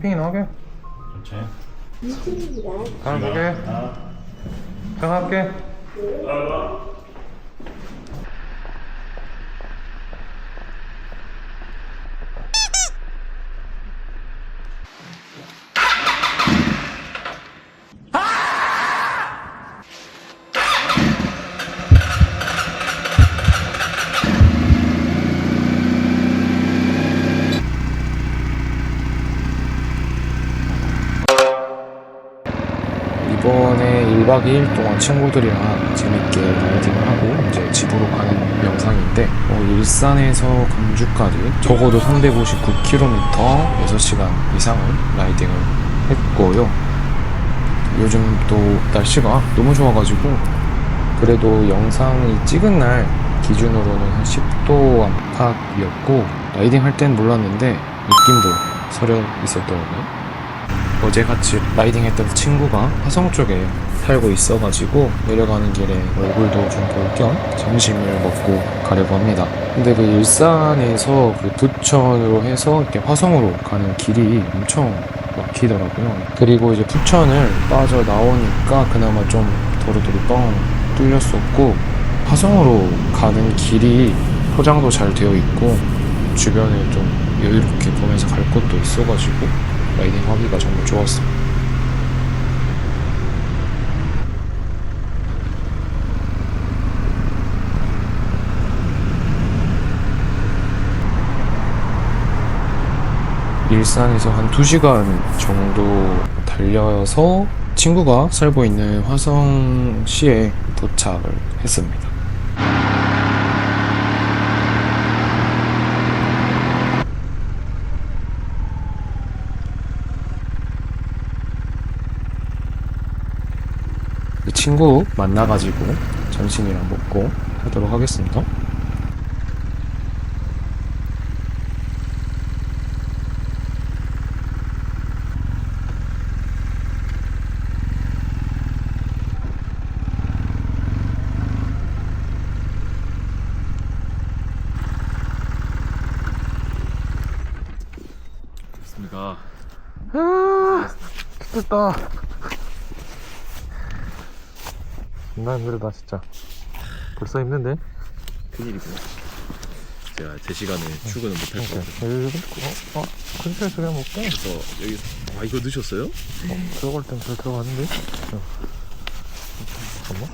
캠핑이나 하게. 괜찮아요? 가는 보게. 생각할게. 이번에 1박 2일 동안 친구들이랑 재밌게 라이딩을 하고 이제 집으로 가는 영상인데 일산에서 광주까지 적어도 359km 6시간 이상을 라이딩을 했고요. 요즘 또 날씨가 너무 좋아가지고 그래도 영상이 찍은 날 기준으로는 한 10도 안팎이었고 라이딩 할 땐 몰랐는데 느낌도 서려 있었더라고요. 어제 같이 라이딩 했던 친구가 화성 쪽에 살고 있어가지고 내려가는 길에 얼굴도 좀 볼 겸 점심을 먹고 가려고 합니다. 근데 그 일산에서 그 부천으로 해서 이렇게 화성으로 가는 길이 엄청 막히더라고요. 그리고 이제 부천을 빠져 나오니까 그나마 좀 도로들이 뻥 뚫렸었고 화성으로 가는 길이 포장도 잘 되어 있고 주변에 좀 여유롭게 보면서 갈 곳도 있어가지고 라이딩 하기가 정말 좋았어요. 일산에서 한 2시간 정도 달려서 친구가 살고 있는 화성시에 도착을 했습니다. 친구 만나가지고 점심이랑 먹고 하도록 하겠습니다. 됐습니다. 됐다. 존나 힘들다 진짜. 벌써 힘든데? 큰일이구나. 제가 제 시간에 출근을 못할 것 같아서 근처에서 그냥 먹게. 그래서 여기 이거 넣으셨어요? 들어갈 땐 잘 들어갔는데? 잠깐만.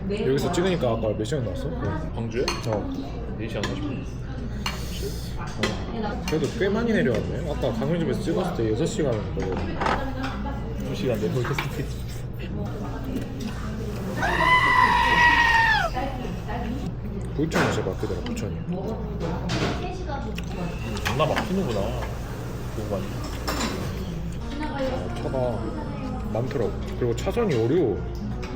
여기서 찍으니까 아까 몇 시간 나왔어? 광주에? 4시 안 40분. 그래도 꽤 많이 내려왔네. 아까 강릉집에서 찍었을 때 6시간이었거든. 2시간 내려오겠습니다. 부천이 진짜 막히더라. 부천이. 존나 막히는구나. 공간이. 차가 많더라고. 그리고 차선이 어려워.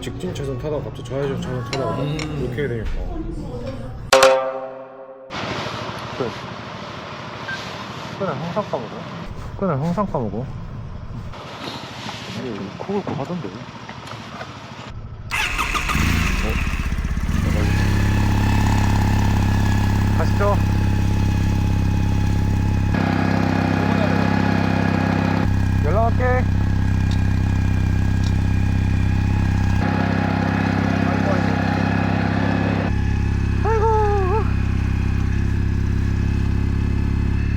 직진 차선 타다가 갑자기 좌회전 차선 타다가 막 이렇게 해야 되니까. 그날 항상 까먹어. 그날 항상 까먹어. 코 긁고 하던데. 가시죠. 연락할게. 아이고.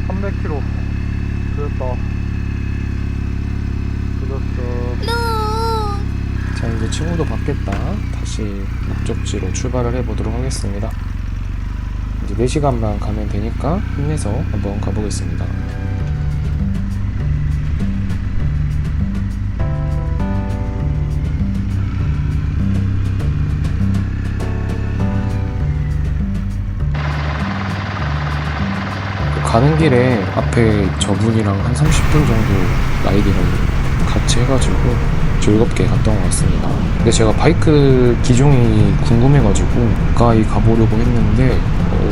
300km. 그랬다. 자, 이제 친구도 받겠다. 다시 목적지로 출발을 해보도록 하겠습니다. 이제 4시간만 가면 되니까 힘내서 한번 가보겠습니다. 가는 길에 앞에 저분이랑 한 30분 정도 라이딩을 같이 해가지고 즐겁게 갔던 것 같습니다. 근데 제가 바이크 기종이 궁금해가지고 가까이 가보려고 했는데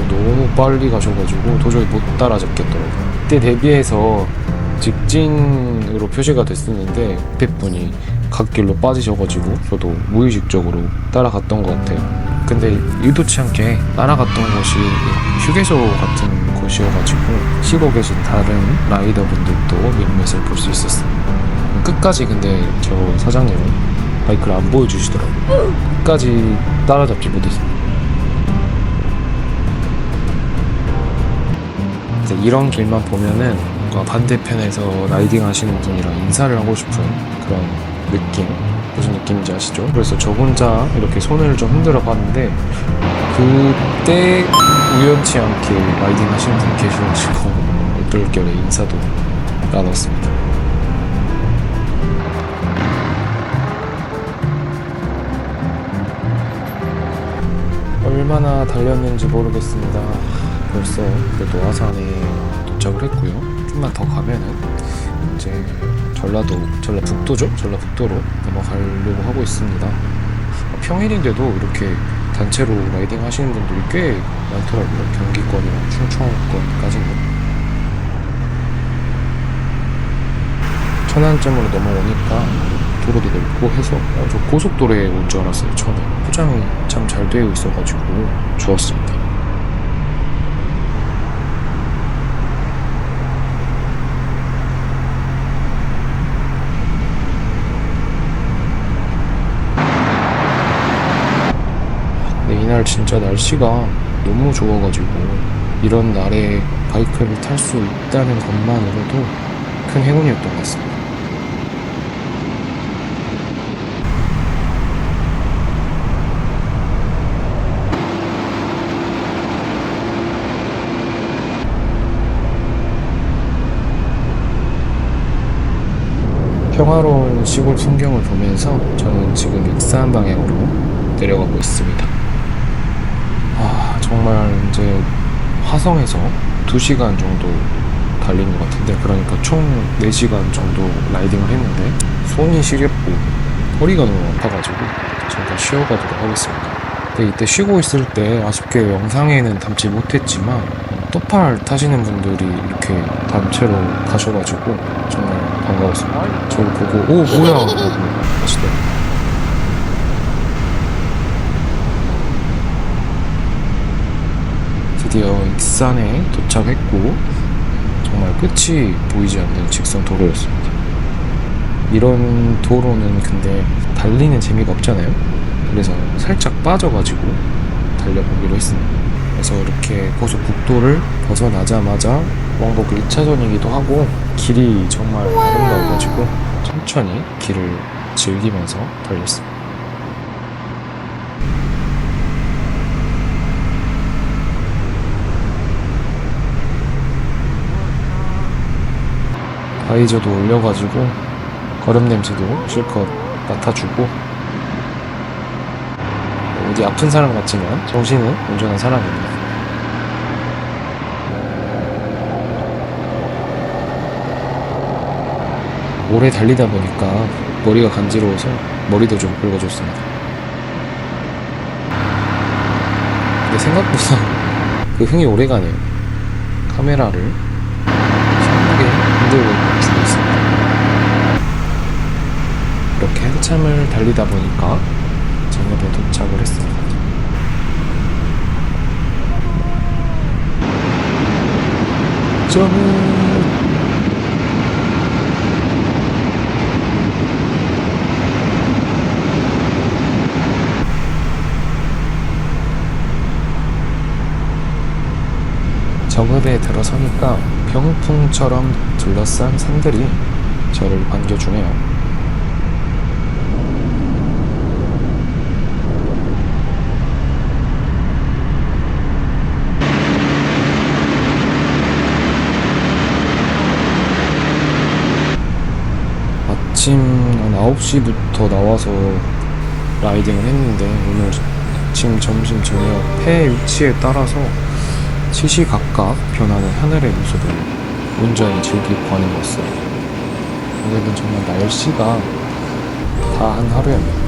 너무 빨리 가셔가지고 도저히 못 따라잡겠더라고요. 그때 대비해서 직진으로 표시가 됐었는데 옆에 분이 갓길로 빠지셔가지고 저도 무의식적으로 따라갔던 것 같아요. 근데 의도치 않게 따라갔던 곳이 휴게소 같은 곳이어가지고 쉬고 계신 다른 라이더분들도 몇몇을 볼 수 있었어요. 끝까지 근데 저 사장님은 바이크를 안 보여주시더라고요. 끝까지 따라잡지 못했어요. 이런 길만 보면은 뭔가 반대편에서 라이딩 하시는 분이랑 인사를 하고 싶은 그런 느낌, 무슨 느낌인지 아시죠? 그래서 저 혼자 이렇게 손을 좀 흔들어 봤는데 그때 우연치 않게 라이딩 하시는 분이 계셔가지고 얼떨결에 인사도 나눴습니다. 얼마나 달렸는지 모르겠습니다. 벌써 그래도 화산에 도착을 했고요. 좀만 더 가면은 이제 전라북도죠? 전라북도로 넘어가려고 하고 있습니다. 평일인데도 이렇게 단체로 라이딩 하시는 분들이 꽤 많더라고요. 경기권이랑 충청권까지는. 천안점으로 넘어오니까 도로도 넓고 해서 저 고속도로에 온 줄 알았어요. 처음에 포장이 참 잘 되어 있어가지고 좋았습니다. 이날 진짜 날씨가 너무 좋아가지고 이런 날에 바이크를 탈 수 있다는 것만으로도 큰 행운이었던 것 같습니다. 평화로운 시골 풍경을 보면서 저는 지금 익산 방향으로 내려가고 있습니다. 정말 이제 화성에서 2시간 정도 달린 것 같은데, 그러니까 총 4시간 정도 라이딩을 했는데 손이 시렵고 허리가 너무 아파가지고 잠깐 쉬어가도록 하겠습니다. 근데 이때 쉬고 있을 때 아쉽게 영상에는 담지 못했지만 또팔 타시는 분들이 이렇게 단체로 가셔가지고 정말 반가웠습니다. 저를 보고 오 뭐야 라고 하시더라고요. 드디어 익산에 도착했고 정말 끝이 보이지 않는 직선 도로였습니다. 이런 도로는 근데 달리는 재미가 없잖아요. 그래서 살짝 빠져가지고 달려보기로 했습니다. 그래서 이렇게 고속국도를 벗어나자마자 왕복 1차선이기도 하고 길이 정말 아름다워가지고 천천히 길을 즐기면서 달렸습니다. 바이저도 올려가지고 거름 냄새도 실컷 맡아주고, 어디 아픈 사람 같지만 정신은 온전한 사람입니다. 오래 달리다 보니까 머리가 간지러워서 머리도 좀 긁어줬습니다. 근데 생각보다 그 흥이 오래 가네요. 카메라를 신나게 흔들고 주고 있습니다. 이렇게 한참을 달리다 보니까 정읍에 도착을 했습니다. 정읍! 정읍에 들어서니까 병풍처럼 둘러싼 산들이 저를 반겨주네요. 아침 한 9시부터 나와서 라이딩을 했는데 오늘 아침, 점심, 저녁 해 위치에 따라서 시시각각 변하는 하늘의 모습을 온전히 즐기고 가는 것 같습니다. 오늘은 정말 날씨가 다 한 하루였네요.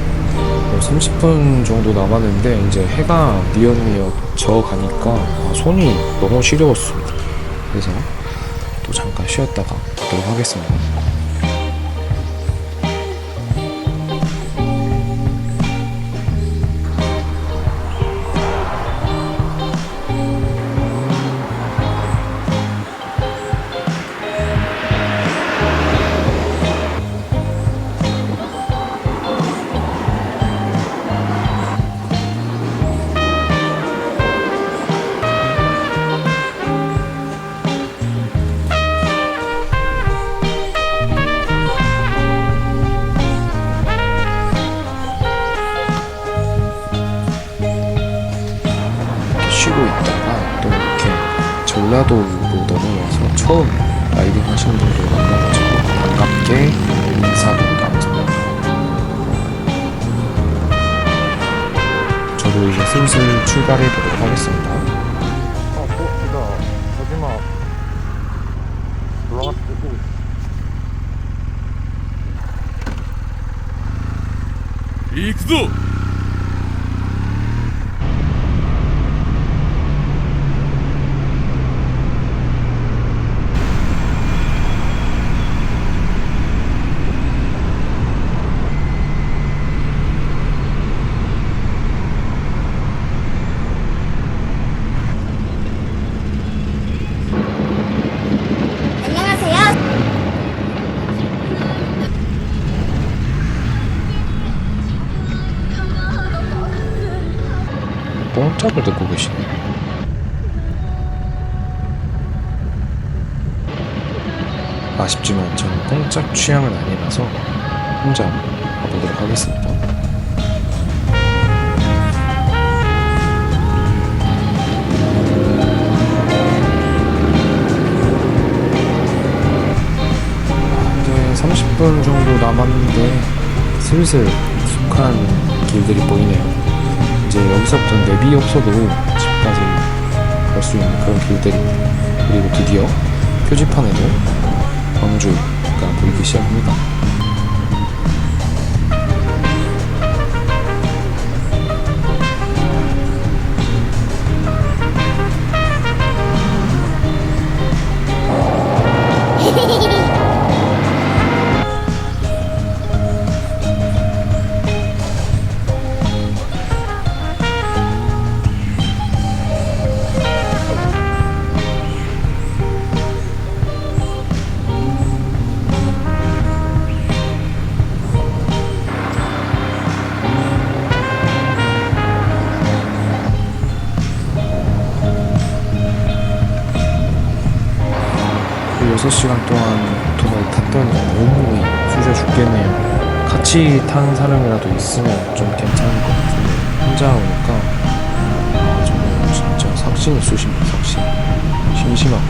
30분 정도 남았는데 이제 해가 뉘엿뉘엿 져가니까 손이 너무 시려웠습니다. 그래서 또 잠깐 쉬었다가 가보도록 하겠습니다. 쉬고 있다가 또 이렇게 전라도로 넘어와서 처음 라이딩 하시는 분들 만나가지고 반갑게 인사도 나눠서 저도 이제 슬슬 출발해 보도록 하겠습니다. 버스가 마지막 올라갔을 때 끄고 있어. 이크도 뽕짝을 듣고 계시네. 아쉽지만 저는 뽕짝 취향은 아니라서 혼자 가보도록 하겠습니다. 이제 30분 정도 남았는데 슬슬 익숙한 길들이 보이네요. 이제 여기서부터 내비 없어도 집까지 갈 수 있는 그런 길들입니다. 그리고 드디어 표지판에도 광주가 보이기 시작합니다. 그 6시간 동안 오토바이 탔더니 너무 쑤셔 죽겠네요. 같이 탄 사람이라도 있으면 좀 괜찮을 것 같은데 혼자 오니까 정말 진짜 삭신이 쑤십니다. 삭신 심심하고